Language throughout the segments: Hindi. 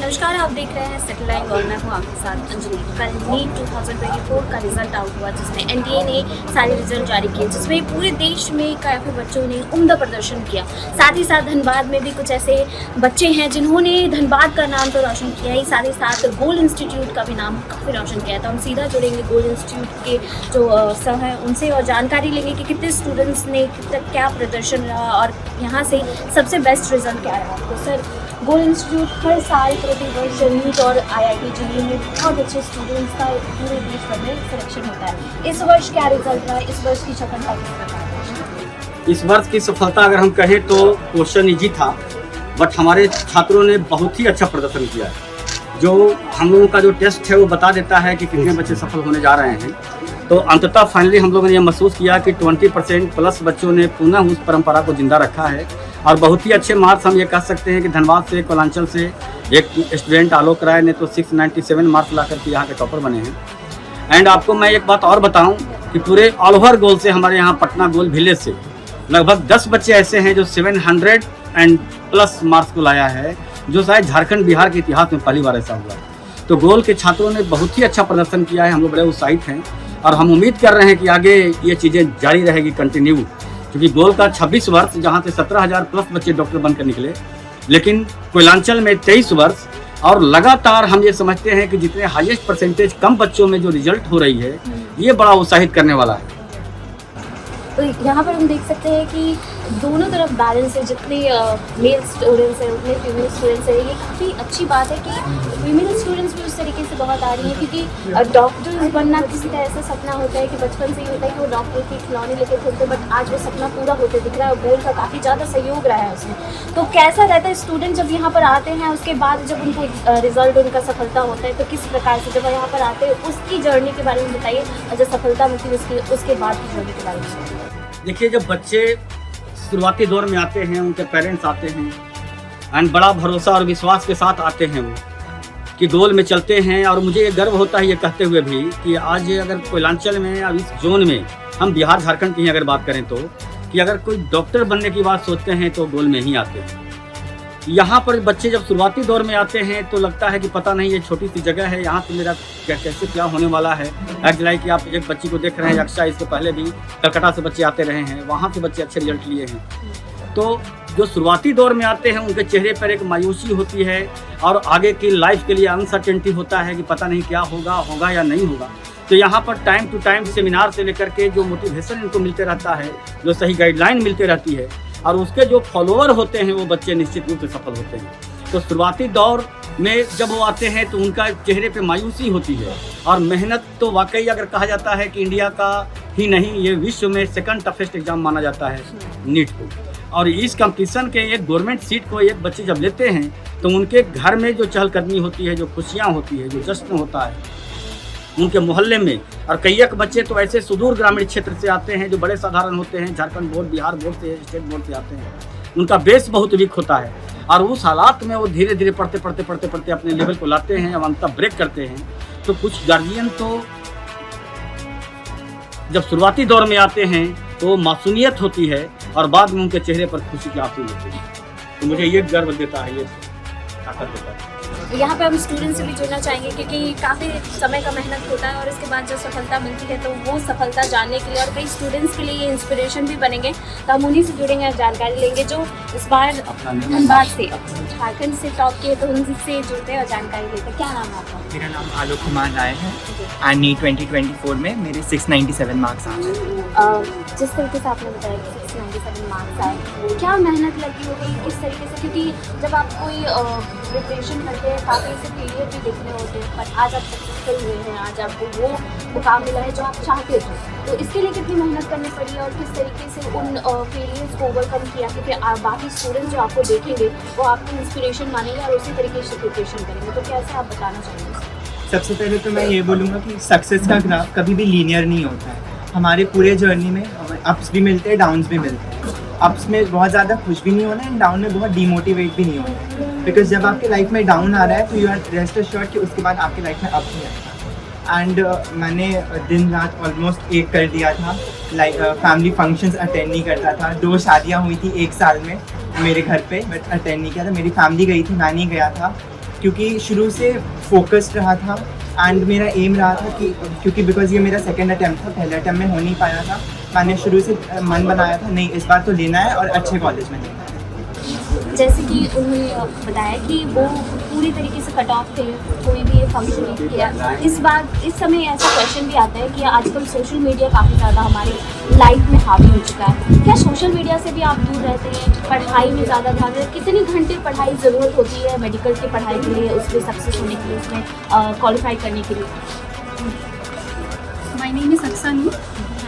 नमस्कार, आप देख रहे हैं सेटेलाइट और मैं हूँ आपके साथ अंजलि। कल नीट 2024 का रिजल्ट आउट हुआ, जिसमें एनटीए ने सारे रिजल्ट जारी किए, जिसमें पूरे देश में काफ़ी बच्चों ने उम्दा प्रदर्शन किया। साथ ही साथ धनबाद में भी कुछ ऐसे बच्चे हैं जिन्होंने धनबाद का नाम तो रोशन किया ही, साथ ही साथ गोल्ड इंस्टीट्यूट का भी नाम काफ़ी रोशन किया था। हम सीधा जुड़ेंगे गोल्ड इंस्टीट्यूट के जो सर हैं उनसे और जानकारी लेंगे कि कितने स्टूडेंट्स ने क्या प्रदर्शन रहा और यहाँ से सबसे बेस्ट रिजल्ट क्या रहा। तो सर, गोल्ड इंस्टीट्यूट हर साल प्रतिवर्ष नीट और आईआईटी जेईई में बहुत अच्छे स्टूडेंट्स का पूरे देश भर में सिलेक्शन होता है। इस वर्ष क्या रिजल्ट रहा, इस वर्ष की सफलता किस प्रकार है? इस वर्ष की सफलता अगर हम कहें तो क्वेश्चन इजी था, बट हमारे छात्रों ने बहुत ही अच्छा प्रदर्शन किया है। जो हम लोगों का जो टेस्ट है वो बता देता है कि कितने बच्चे सफल होने जा रहे हैं। तो अंततः फाइनली हम लोगों ने यह महसूस किया कि 20% प्लस बच्चों ने पुनः उस परंपरा को जिंदा रखा है और बहुत ही अच्छे मार्क्स हम ये कह सकते हैं कि धनबाद से, कोलांचल से एक स्टूडेंट आलोक राय ने तो 697 मार्क्स ला करके यहाँ के टॉपर बने हैं। एंड आपको मैं एक बात और बताऊं कि पूरे ऑल ओवर गोल से हमारे यहाँ पटना गोल विलेज से लगभग 10 बच्चे ऐसे हैं जो 700 एंड प्लस मार्क्स को लाया है, जो शायद झारखंड बिहार के इतिहास में पहली बार ऐसा हुआ है। तो गोल के छात्रों ने बहुत ही अच्छा प्रदर्शन किया है, हम लोग बड़े उत्साहित हैं और हम उम्मीद कर रहे हैं कि आगे ये चीज़ें जारी रहेगी, कंटिन्यू। क्योंकि गोल का 26 वर्ष, जहाँ से 17,000 प्लस बच्चे डॉक्टर बनकर निकले, लेकिन कोयलांचल में 23 वर्ष और लगातार हम ये समझते हैं कि जितने हाईएस्ट परसेंटेज कम बच्चों में जो रिजल्ट हो रही है, ये बड़ा उत्साहित करने वाला है। तो यहाँ पर हम देख सकते हैं कि दोनों तरफ बैलेंस है, जितने मेल स्टूडेंट्स हैं उतने फीमेल स्टूडेंट्स हैं। ये काफ़ी अच्छी बात है कि फीमेल स्टूडेंट्स भी उस तरीके से बहुत आ रही हैं, क्योंकि डॉक्टर्स बनना किसी का ऐसा सपना होता है कि बचपन से ही होता है कि वो डॉक्टर की खिलौने लेके खेलते, बट आज वो सपना पूरा होते दिख रहा है और गोल का काफ़ी ज़्यादा सहयोग रहा है उसमें। तो कैसा रहता है स्टूडेंट जब यहाँ पर आते हैं, उसके बाद जब उनको रिजल्ट उनका सफलता होता है, तो किस प्रकार से जब यहाँ पर आते हैं उसकी जर्नी के बारे में बताइए, और जब सफलता मिलती है उसके बाद की जर्नी के बारे में। देखिए, जब बच्चे शुरुआती दौर में आते हैं, उनके पेरेंट्स आते हैं एंड बड़ा भरोसा और विश्वास के साथ आते हैं वो कि गोल में चलते हैं। और मुझे ये गर्व होता है ये कहते हुए भी कि आज अगर कोयलांचल में और इस जोन में, हम बिहार झारखंड की अगर बात करें तो, कि अगर कोई डॉक्टर बनने की बात सोचते हैं तो गोल में ही आते हैं। यहाँ पर बच्चे जब शुरुआती दौर में आते हैं तो लगता है कि पता नहीं ये छोटी सी जगह है, यहाँ पे मेरा कैसे क्या होने वाला है। एक्ट लाइक कि आप एक बच्ची को देख रहे हैं, अक्षा, इससे पहले भी कलकत्ता से बच्चे आते रहे हैं, वहाँ से बच्चे अच्छे रिजल्ट लिए हैं। तो जो शुरुआती दौर में आते हैं उनके चेहरे पर एक मायूसी होती है और आगे की लाइफ के लिए अनसर्टेनिटी होता है कि पता नहीं क्या होगा या नहीं होगा। तो यहाँ पर टाइम टू टाइम सेमिनार से लेकर के जो मोटिवेशन इनको मिलते रहता है, जो सही गाइडलाइन मिलते रहती है और उसके जो फॉलोअर होते हैं वो बच्चे निश्चित रूप से सफल होते हैं। तो शुरुआती दौर में जब वो आते हैं तो उनका चेहरे पे मायूसी होती है और मेहनत तो वाकई अगर कहा जाता है कि इंडिया का ही नहीं, ये विश्व में सेकंड टफेस्ट एग्जाम माना जाता है नीट को। और इस कंपटीशन के एक गवर्नमेंट सीट को एक बच्चे जब लेते हैं तो उनके घर में जो चहलकदमी होती है, जो खुशियाँ होती है, जो जश्न होता है उनके मोहल्ले में। और कई एक बच्चे तो ऐसे सुदूर ग्रामीण क्षेत्र से आते हैं जो बड़े साधारण होते हैं, झारखंड बोर्ड, बिहार बोर्ड से, स्टेट बोर्ड से आते हैं, उनका बेस बहुत वीक होता है और उस हालात में वो धीरे धीरे पढ़ते अपने लेवल को लाते हैं और अंत ब्रेक करते हैं। तो कुछ गार्जियन तो जब शुरुआती दौर में आते हैं तो मासूमियत होती है और बाद में उनके चेहरे पर खुशी के आंसू होते हैं। तो मुझे ये गर्व देता है, ये ताकत देता है। यहाँ पे हम स्टूडेंट से भी जुड़ना चाहेंगे, क्योंकि काफ़ी समय का मेहनत होता है और इसके बाद जब सफलता मिलती है तो वो सफलता जानने के लिए और कई स्टूडेंट्स के लिए ये इंस्पिरेशन भी बनेंगे। तो हम उन्हीं से जुड़ेंगे और जानकारी लेंगे जो इस बार धनबाद से, झारखंड से टॉप किए, तो उनसे जुड़ते हैं और जानकारी लेते हैं। क्या नाम है आपका? मेरा नाम आलोक कुमार राय है एंड नीट 2024 में मेरे 697 मार्क्स आए हैं। जिस तरीके से आपने बताया कि 697 मार्क्स आए, क्या मेहनत लगी होगी, किस तरीके से? क्योंकि जब आप कोई प्रिपरेशन करते हैं काफ़ी से फेलियर भी देखने होते हैं, पर आज आप सक्सेसफुल हुए हैं, आज आपको वो मुकाम मिला है जो आप चाहते थे। तो इसके लिए कितनी मेहनत करनी पड़ी और किस तरीके से उन फेलियर्स को ओवरकम किया? क्योंकि बाकी स्टूडेंट्स जो आपको देखेंगे वो आपको इंस्पिरेशन मानेंगे और उसी तरीके से प्रिपरेशन करेंगे। तो कैसे आप बताना चाहेंगे? सबसे पहले तो मैं ये बोलूँगा कि सक्सेस का ग्राफ कभी भी लीनियर नहीं होता है। हमारे पूरे जर्नी में अप्स भी मिलते हैं, डाउन्स भी मिलते हैं। अप्स में बहुत ज़्यादा खुश भी नहीं होना है, डाउन में बहुत डीमोटिवेट भी नहीं होना है। बिकॉज जब आपके लाइफ में डाउन आ रहा है तो यू आर रेस्ट एश्योर्ड कि उसके बाद आपकी लाइफ में अप नहीं आएगा। एंड मैंने दिन रात ऑलमोस्ट एक कर दिया था, लाइक फैमिली फंक्शंस अटेंड नहीं करता था। 2 शादियाँ हुई थी 1 साल में मेरे घर पे, बट अटेंड नहीं किया था। मेरी फैमिली गई थी, मैं नहीं गया था। क्योंकि शुरू से फोकस्ड रहा था एंड मेरा एम रहा था कि क्योंकि बिकॉज ये मेरा सेकेंड अटैम्प्ट था, पहले अटैम्प्ट में हो नहीं पाया था, मैंने शुरू से मन बनाया था नहीं इस बार तो लेना है और अच्छे कॉलेज में लेना है। जैसे कि उन्होंने बताया कि वो पूरी तरीके से कट ऑफ थे, कोई भी फंक्शन नहीं किया। इस समय ऐसा क्वेश्चन भी आता है कि आजकल सोशल मीडिया काफ़ी ज़्यादा हमारी लाइफ में हावी हो चुका है। क्या सोशल मीडिया से भी आप दूर रहते हैं, पढ़ाई में ज़्यादा ध्यान दें? कितने घंटे पढ़ाई ज़रूरत होती है मेडिकल की पढ़ाई के लिए, उसमें सक्सेस होने के लिए, उसमें क्वालिफाई करने के लिए? My name is Aksa Noor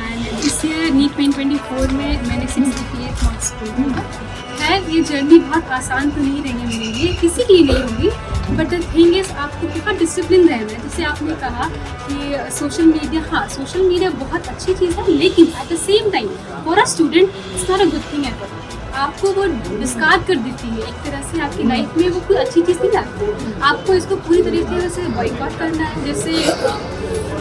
and इस ईयर नीट 2024 में मैंने 68 मार्क्स स्कोर किया। खैर ये जर्नी बहुत आसान तो नहीं रही है मेरे लिए, किसी के लिए नहीं होगी, बट द थिंग इज़ आपको बहुत डिसिप्लिन रहना है। जैसे आपने कहा कि सोशल मीडिया, हाँ सोशल मीडिया बहुत अच्छी चीज़ है, लेकिन at the same time for a student it's not a good thing at all. आपको वो डिस्कार्ड कर देती है एक तरह से, आपकी लाइफ में वो कोई अच्छी चीज़ नहीं लाती। आपको इसको पूरी तरीके से बॉयकॉट करना है, जैसे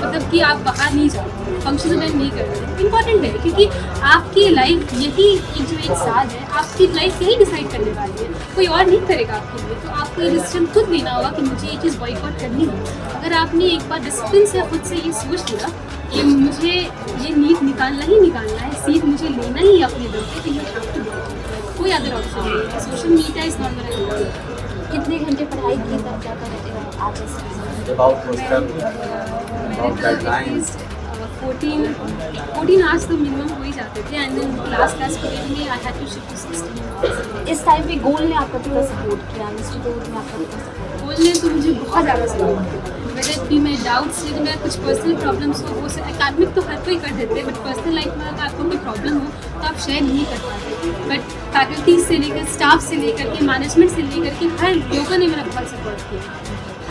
मतलब कि आप बाहर नहीं जाओ, फंक्शन अटेंड नहीं करते। इम्पॉर्टेंट है क्योंकि आपकी लाइफ यही एक साल है, आपकी लाइफ यही डिसाइड करने वाली है, कोई और नहीं करेगा आपके लिए। तो आपको ये डिसीजन खुद लेना होगा कि मुझे ये चीज़ बॉयकॉट करनी है। अगर आपने एक बार डिसिप्लिन से खुद से ये सोच लिया कि मुझे ये नीट निकालना ही निकालना है, सीट मुझे लेना ही है अपने दम पे, तो ये have to do it। कोई अदर ऑप्शन नहीं है। Social media is not gonna. कितने घंटे पढ़ाई की तब जाकर आज ऐसे? फोर्टीन आवर्स तो मिनिमम हो ही जाते थे एंड देन क्लास पीरियड में I had to shift to 16 इस टाइम पे गोल ने आपका कितना सपोर्ट किया, इंस्टीट्यूट में आपका कितना सपोर्ट? गोल ने तो मुझे बहुत ज़्यादा सपोर्ट किया। वेदर भी मैं डाउट्स, यदि मेरा कुछ पर्सनल प्रॉब्लम्स हो, वो एकेडमिक तो हर कोई कर देते हैं, बट पर्सनल लाइफ में अगर आपको कोई प्रॉब्लम हो तो आप शेयर नहीं कर पाते। बट फैकल्टी से लेकर, स्टाफ से लेकर के, मैनेजमेंट से लेकर के हर लोगों ने मेरा बहुत सपोर्ट किया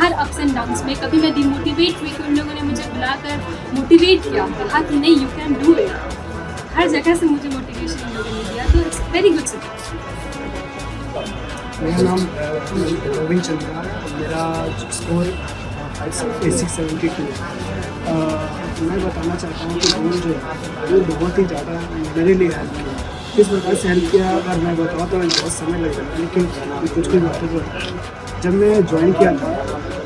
हर अप्स एंड डाउन्स में। कभी मैं डिमोटिवेट हुई तो उन लोगों ने मुझे बुलाकर मोटिवेट किया, कहा कि नहीं यू कैन डू इट। हर जगह से मुझे मोटिवेशन इन लोगों ने दिया, तो इट्स वेरी गुड सपोर्ट। मेरा नाम गोविंद चंद्रा है, मेरा स्कोर 672 है। मैं बताना चाहता हूँ कि गोल जो है वो बहुत ही ज़्यादा मेरे लिए हेल्प किया। किस प्रकार से हेल्प किया अगर मैं बताऊँ तो बहुत समय लग जाता है, लेकिन कुछ बातें तो जब मैं ज्वाइन किया था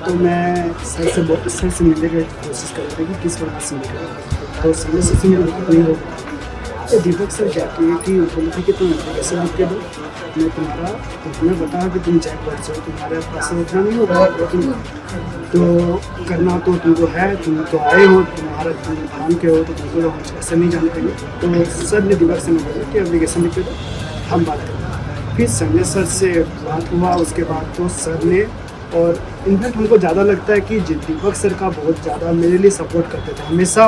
तो मैं सर से मिलने की कोशिश कर रहे थे कि किस प्रकार से मिले, तो समय से मेरी दिक्कत नहीं हो पाई। तो दीपक सर कहती है कि बोले थे कि तुम एप्लीकेशन लिख के दो, मैं तुम्हारा तो तुम्हें बताया कि तुम चेक कर सो, तुम्हारे पास उतना नहीं होगा तो करना तो तुमको है, तुम तो आए हो, तुम्हारा तुम काम के हो तो तुमको हम ऐसे नहीं जानते हैं। तो सर ने दीपक से बोला कि एप्लीकेशन लिख के दो, हम बात करें। फिर संजय सर से बात हुआ, उसके बाद तो सर ने, और इनफैक्ट हमको ज़्यादा लगता है कि दीपक सर का बहुत ज़्यादा मेरे लिए सपोर्ट करते थे। हमेशा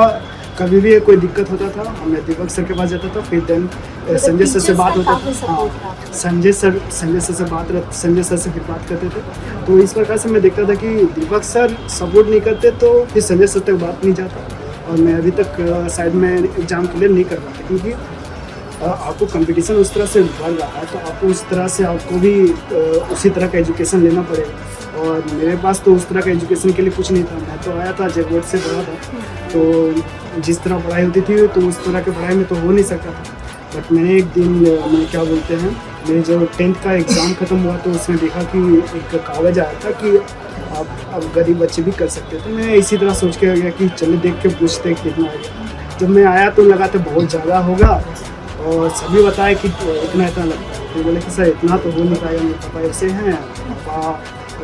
कभी भी कोई दिक्कत होता था मैं दीपक सर के पास जाता था, फिर देन संजय सर से बात होता था। हाँ, संजय सर से फिर बात करते थे। तो इस प्रकार से मैं देखता था कि दीपक सर सपोर्ट नहीं करते तो फिर संजय सर तक बात नहीं जाता, और मैं अभी तक शायद मैं एग्ज़ाम क्लियर नहीं कर पाता, क्योंकि आपको कंपटीशन उस तरह से बढ़ रहा है तो आपको उस तरह से आपको भी उसी तरह का एजुकेशन लेना पड़ेगा। और मेरे पास तो उस तरह का एजुकेशन के लिए कुछ नहीं था, मैं तो आया था जब बोर्ड से पढ़ा था, तो जिस तरह पढ़ाई होती थी तो उस तरह की पढ़ाई में तो हो नहीं सकता था। बट मैंने एक दिन मैं क्या बोलते हैं, मेरे जब 10th का एग्ज़ाम ख़त्म हुआ तो उसमें देखा कि एक कागज़ आया था कि अब गरीब बच्चे भी कर सकते, तो मैं इसी तरह सोच के आ गया कि चलो देख के पूछते कितना आएगा। जब मैं आया तो लगा तो बहुत ज़्यादा होगा, और सभी बताए कि इतना लगता है, तो बोले कि सर इतना तो हो नहीं पाएगा, मेरे पापा ऐसे हैं,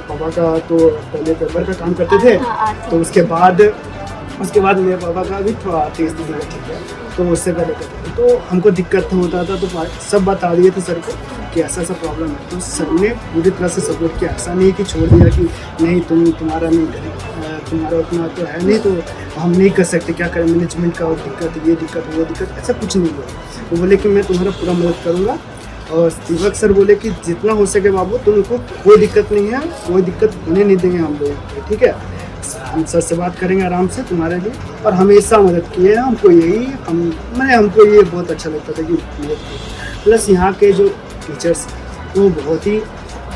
पापा का तो पहले पेपर का काम करते थे, तो उसके बाद मेरे पापा का भी थोड़ा तेज ठीक है, तो उससे पहले करते थे, तो हमको दिक्कत होता था, तो सब बता दिए थे सर को कि ऐसा ऐसा प्रॉब्लम है। तो सर ने पूरी तरह से सपोर्ट किया, ऐसा नहीं कि छोड़ दिया कि नहीं तुम्हारा नहीं करें, तुम्हारा उतना तो है नहीं तो हम नहीं कर सकते, क्या करें, मैनेजमेंट का दिक्कत, ये दिक्कत वो दिक्कत, ऐसा कुछ नहीं हुआ। वो बोले कि मैं तुम्हारा पूरा मदद करूँगा, और दीपक सर बोले कि जितना हो सके बाबू तुमको कोई दिक्कत नहीं है, कोई दिक्कत होने नहीं देंगे हम लोग, ठीक है, हम सर से बात करेंगे आराम से तुम्हारे लिए, और हमेशा मदद किए हैं हमको, यही हमको ये बहुत अच्छा लगता था कि मदद की। प्लस यहाँ के जो टीचर्स वो बहुत ही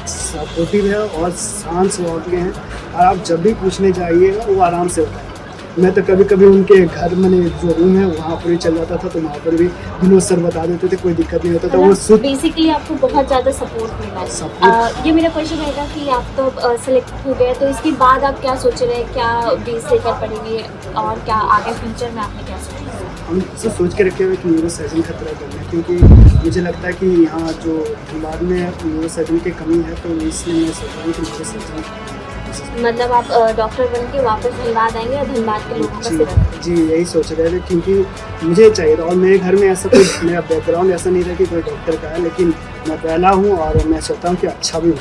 सपोर्टिव है और शांत स्वभाव के हैं, और आप जब भी पूछने जाइएगा वो आराम से होता है। मैं तो कभी कभी उनके घर मैंने जो रूम है वहाँ पर भी चल जाता था, तो वहाँ पर भी विनोद सर बता देते थे, कोई दिक्कत नहीं होता था। वो सुध बेसिकली आपको बहुत ज़्यादा सपोर्ट मिला है। Support- ये मेरा क्वेश्चन रहेगा कि आप तो सेलेक्ट हो गए, तो इसके बाद आप क्या सोच रहे हैं, क्या बेस लेकर पढ़ेंगे और क्या आगे फ्यूचर में आपने क्या सोचा है? हम सब सोच के रखे हुए कि न्यूरो सर्जन का तरह करना है, क्योंकि मुझे लगता है कि यहाँ जो धनबाद में न्यूरो सर्जन की कमी है, तो इसलिए मैं सोच रहा हूँ कि न्यूरो सर्जन मतलब आप डॉक्टर बन के वापस धनबाद आएंगे और धनबाद के लोगों का सेवा करेंगे? जी यही सोच रहे थे, क्योंकि मुझे चाहिए था। और मेरे घर में ऐसा कोई मेरा बैकग्राउंड ऐसा नहीं था कि कोई डॉक्टर का है, लेकिन मैं पहला हूँ और मैं चाहता हूँ कि अच्छा भी हूँ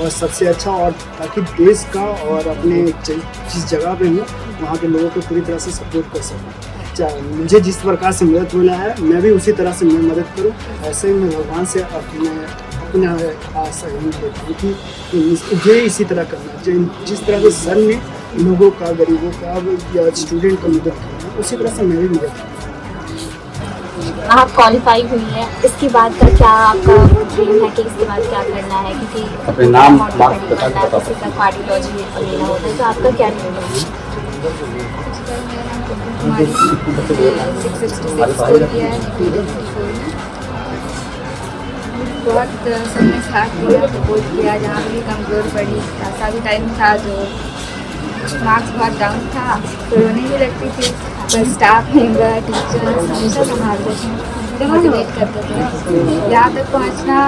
और सबसे अच्छा, और ताकि देश का और अपने जिस जगह पे हूँ वहाँ के लोगों को पूरी तरह से सपोर्ट कर सकूँ। चाहे मुझे जिस प्रकार से मदद मिला है, मैं भी उसी तरह से मैं मदद करूँ। ऐसे ही मैं भगवान से अपना आशा यही देता हूँ कि मुझे इसी तरह करना चाहिए। जिस तरह से सर ने लोगों का, गरीबों का या स्टूडेंट का मदद करना, उसी तरह से मैं भी मदद करूँ। आप क्वालिफाई हुई है, इसके बाद का क्या आपका ड्रीम है कि इसके बाद क्या करना है? क्योंकि अपने नाम, किसी का कार्डियोलॉजी लेना होता है, तो आपका क्या ड्रीम है? हमारी 666 स्कोर किया है 2024 में। बहुत सबने साथ दिया, सपोर्ट किया, जहाँ भी कमज़ोर पड़ी। ऐसा भी टाइम था जो मार्क्स बहुत डाउन था, तो रोने भी लगती थी, पर स्टाफ मेंबर, टीचर्स हमेशा संभालते थे, मोटिवेट करते थे। यहाँ तक पहुँचना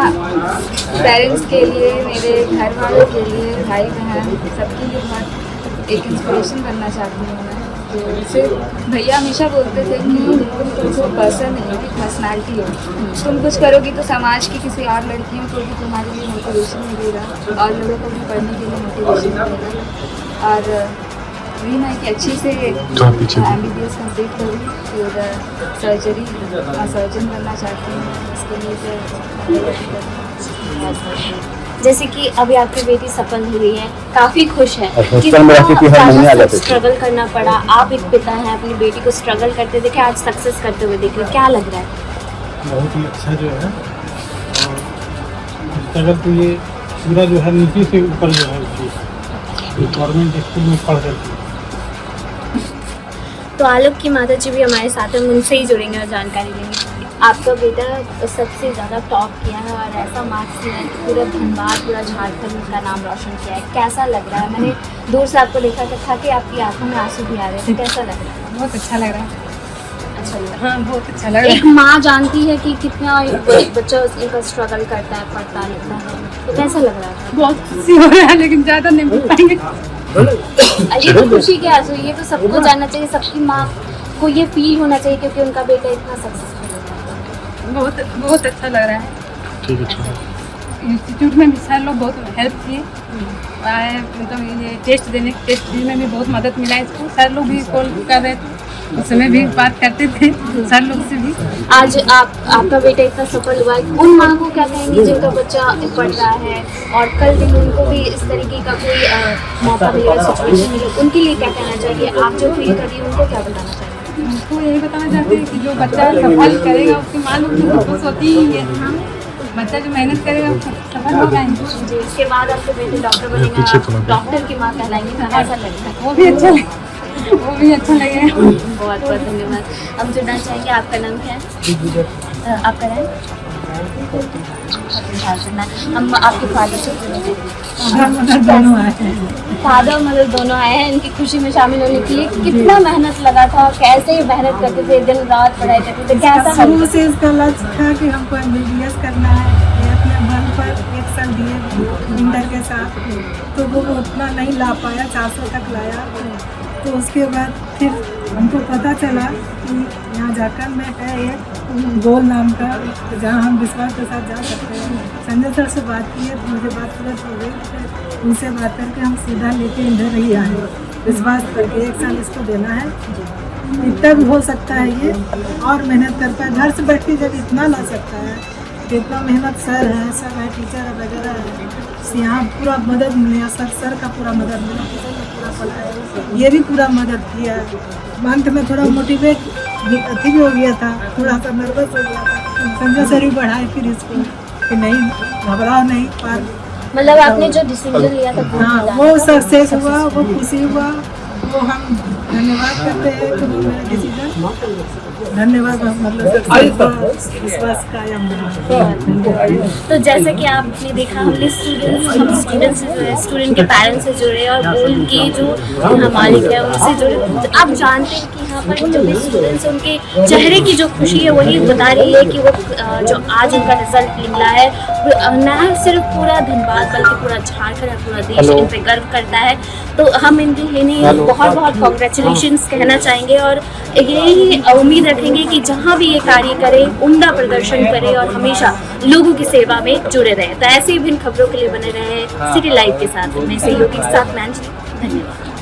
पेरेंट्स के लिए, मेरे घर वालों के लिए, भाई बहन सबके लिए बहुत एक इंस्पिरेशन बनना चाहती हूँ मैं। तो सिर्फ भैया हमेशा बोलते थे कि तुम सिर्फ पर्सन नहीं हो, पर्सनैलिटी हो। तुम कुछ करोगी तो समाज की किसी और लड़कियों को भी तुम्हारे लिए मोटिवेशन मिलेगा और लोगों को भी पढ़ने के लिए मोटिवेशन मिलेगा। और ड्रीम है कि अच्छी से MBBS कंप्लीट करूँ, फिर सर्जन बनना चाहती हूँ। इसके लिए फिर जैसे कि अभी आपकी बेटी सफल हुई है, काफ़ी खुश है, हॉस्पिटल में रहती थी, हर महीने आ जाती थी। स्ट्रगल करना पड़ा, आप एक पिता हैं, अपनी बेटी को स्ट्रगल करते देखे, आज सक्सेस करते हुए देख रहे, क्या लग रहा है? बहुत ही अच्छा जो है, और स्ट्रगल तो ये पूरा जो है नीचे से ऊपर जो है गवर्नमेंट स्कूल में पढ़ रही थी। तो आलोक की माता जी भी हमारे साथ हैं, उनसे ही जुड़ेंगे और जानकारी लेंगे। आपका बेटा सबसे ज़्यादा टॉप किया है और ऐसा मार्क्स किया है कि पूरा धनबाद, पूरा झारखंड का नाम रोशन किया है, कैसा लग रहा है? मैंने दूर से आपको देखा था कि आपकी आंखों में आंसू भी आ रहे थे, कैसा लग रहा है? बहुत अच्छा लग रहा है। अच्छा लग रहा है। हाँ, बहुत अच्छा लग रहा एक माँ जानती है कि कितना बच्चा उसका स्ट्रगल करता है, पढ़ता लिखता है, तो कैसा लग रहा है? बहुत खुशी हो रहा है, लेकिन ज़्यादा नहीं बोल पाएंगे। ये तो खुशी के आंसू, ये तो सबको जानना चाहिए, सबकी माँ को ये फील होना चाहिए क्योंकि उनका बेटा इतना सक्सेसफुल है। बहुत बहुत अच्छा लग रहा है। ठीक है। इंस्टीट्यूट में भी सर लोग बहुत हेल्प किए, मतलब ये टेस्ट में भी बहुत मदद मिला इसको। सर लोग भी कॉल कर रहे थे, उस समय भी बात करते थे सर लोग से भी। आज आपका बेटा इतना सफल हुआ है, उन माँ को क्या कहेंगे जिनका बच्चा पढ़ रहा है और कल दिन उनको भी इस तरीके का कोई मौका मिलेगा, सिचुएशन मिले, उनके लिए क्या कहना चाहिए? आप जो फील करिए उनको क्या बताना चाहिए? उनको यही बताना चाहते हैं कि जो बच्चा सफल करेगा उसकी माँ लोग तो खुश होती ही है। बच्चा जो मेहनत करेगा वो सफल होगा ही। जी, इसके बाद आपके बेटे डॉक्टर बनेगा, डॉक्टर की माँ कहलाएंगे, तो ऐसा लगता है? वो भी अच्छा लगेगा। बहुत बहुत धन्यवाद। हम जुड़ना चाहेंगे, आपका नाम क्या है? आपका नाम? हम आपके फादर से जुड़ेंगे। फादर और मदर दोनों आए हैं इनकी खुशी में शामिल होने के लिए। कितना मेहनत लगा था, कैसे मेहनत करते थे, दिन रात पढ़ाई करते थे, कैसा? शुरू से इसका लक्ष्य था कि हमको MBBS करना है। ये अपने बल पर 1 साल दिए इंटर के साथ, तो वो उतना नहीं ला पाया, 400 तक लाया। तो उसके बाद फिर हमको पता चला कि यहाँ झारखंड में है एक गोल नाम का, जहाँ हम विश्वास के साथ जा सकते हैं। संजय सर से बात की है, तो मुझे बात तुरंत हो गई, फिर उनसे बात करके हम सीधा लेके इधर ही आए, विश्वास करके 1 साल इसको देना है। इतना भी हो सकता है ये और मेहनत करता है, घर से बैठ के जब इतना ला सकता है, जितना मेहनत सर है, सब है, टीचर वगैरह है, यहाँ पूरा मदद मिला, सर का पूरा मदद मिला, टीचर ने पूरा पढ़ाया, ये भी पूरा मदद किया। मंथ में थोड़ा मोटिवेट भी हो गया था, थोड़ा सा नर्वस हो गया था, संजय सर भी बढ़ाए फिर इसको कि नहीं घबराओ नहीं, पर मतलब आपने जो डिसीजन लिया था हाँ वो सक्सेस हुआ, वो खुशी हुआ, वो हम धन्यवाद करते हैं कि वो मेरा डिसीजन धन्यवाद मतलब विश्वास कायम रहा। तो जैसे कि आपने देखा हमने स्टूडेंट्स से जुड़े, स्टूडेंट के पेरेंट्स से जुड़े और बोल के जो मालिक है उनसे जुड़े। आप जानते हैं कि यहाँ पर जो भी स्टूडेंट्स उनके चेहरे की जो खुशी है वही बता रही है कि वो जो आज उनका रिजल्ट निकला है न सिर्फ पूरा धनबाद बल्कि पूरा झारखंड और पूरा देश इन पे गर्व करता है। तो हम इन्हें बहुत बहुत कॉन्ग्रेचुलेशंस कहना चाहेंगे और यही उम्मीद रखेंगे कि जहाँ भी ये कार्य करे उम्दा प्रदर्शन करे और हमेशा लोगों की सेवा में जुड़े रहे। तो ऐसे ही विभिन्न खबरों के लिए बने रहे सिटी लाइव के साथ। मैं सहयोगी के साथ मैं अंजलि। धन्यवाद।